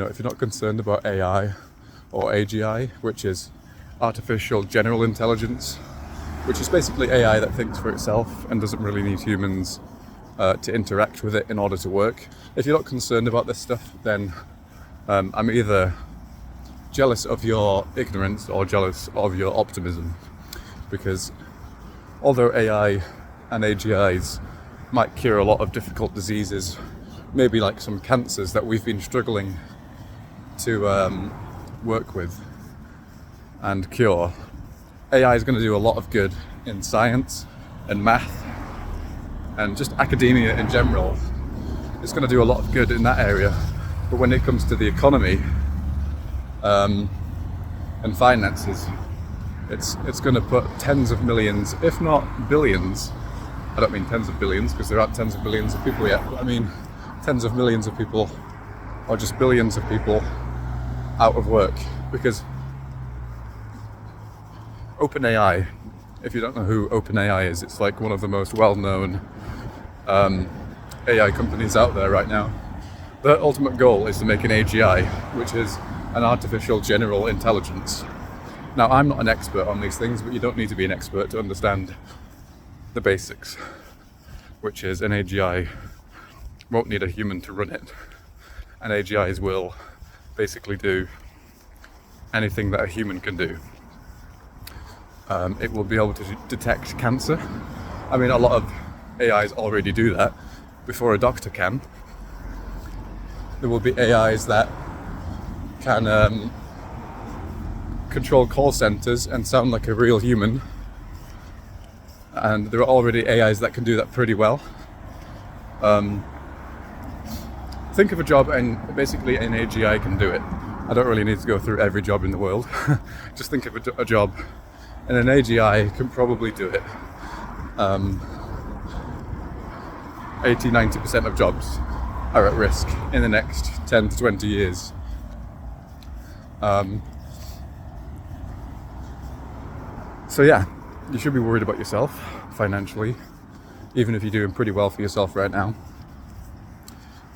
if you're not concerned about AI or AGI, which is artificial general intelligence, which is basically AI that thinks for itself and doesn't really need humans to interact with it in order to work. If you're not concerned about this stuff, then I'm either jealous of your ignorance or jealous of your optimism, because although AI and AGIs might cure a lot of difficult diseases, maybe like some cancers that we've been struggling to work with and cure, AI is going to do a lot of good in science and math and just academia in general. It's going to do a lot of good in that area. But when it comes to the economy and finances, it's going to put tens of millions, if not billions. I don't mean tens of billions, because there aren't tens of billions of people yet, but I mean tens of millions of people, or just billions of people, out of work. Because OpenAI, if you don't know who OpenAI is, it's like one of the most well-known AI companies out there right now. Their ultimate goal is to make an AGI, which is an artificial general intelligence. Now, I'm not an expert on these things, but you don't need to be an expert to understand the basics, which is an AGI won't need a human to run it. And AGIs will basically do anything that a human can do. It will be able to detect cancer. I mean, a lot of AIs already do that before a doctor can. There will be AIs that can control call centers and sound like a real human. And there are already AIs that can do that pretty well. Think of a job and basically an AGI can do it. I don't really need to go through every job in the world. Just think of a job and an AGI can probably do it. 80-90% of jobs are at risk in the next 10 to 20 years. So yeah, you should be worried about yourself financially, even if you're doing pretty well for yourself right now,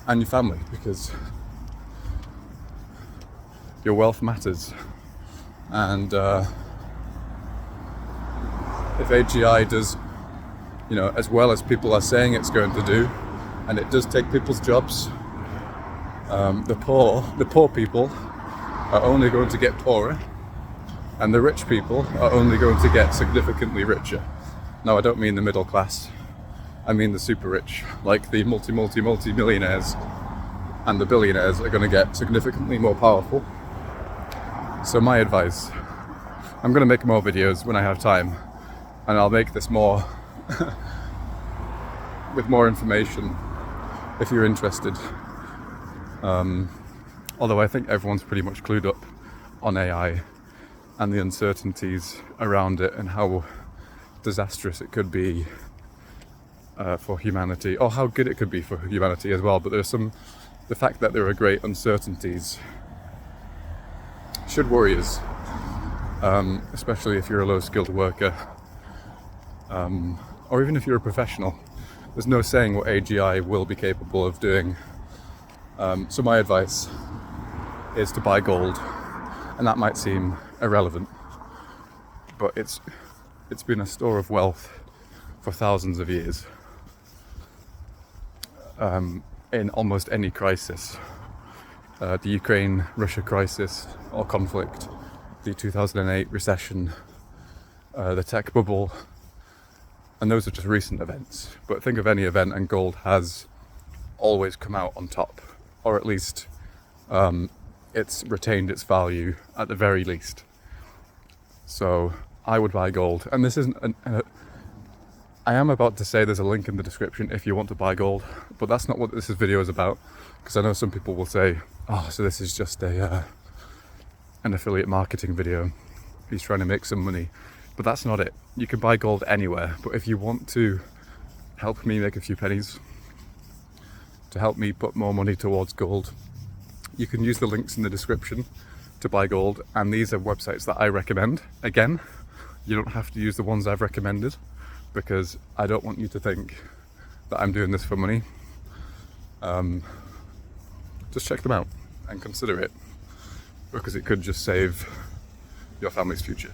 and your family, because your wealth matters. And if AGI does, as well as people are saying it's going to do, and it does take people's jobs, the poor people are only going to get poorer, and the rich people are only going to get significantly richer. Now, I don't mean the middle class, I mean the super rich, like the multi-millionaires, and the billionaires are going to get significantly more powerful. So my advice, I'm going to make more videos when I have time, and I'll make this more with more information if you're interested. Although I think everyone's pretty much clued up on AI and the uncertainties around it and how disastrous it could be for humanity, or how good it could be for humanity as well. But the fact that there are great uncertainties should worry us, especially if you're a low-skilled worker, or even if you're a professional. There's no saying what AGI will be capable of doing. So my advice is to buy gold, and that might seem irrelevant, but it's been a store of wealth for thousands of years. In almost any crisis, the Ukraine-Russia crisis or conflict, the 2008 recession, the tech bubble, and those are just recent events. But think of any event and gold has always come out on top, or at least it's retained its value at the very least. So I would buy gold, and this isn't I am about to say there's a link in the description if you want to buy gold, but that's not what this video is about, because I know some people will say, oh, so this is just an affiliate marketing video, he's trying to make some money. But that's not it. You can buy gold anywhere, but if you want to help me make a few pennies, to help me put more money towards gold, you can use the links in the description to buy gold, and these are websites that I recommend. Again, you don't have to use the ones I've recommended, because I don't want you to think that I'm doing this for money. Just check them out. and consider it, because it could just save your family's future.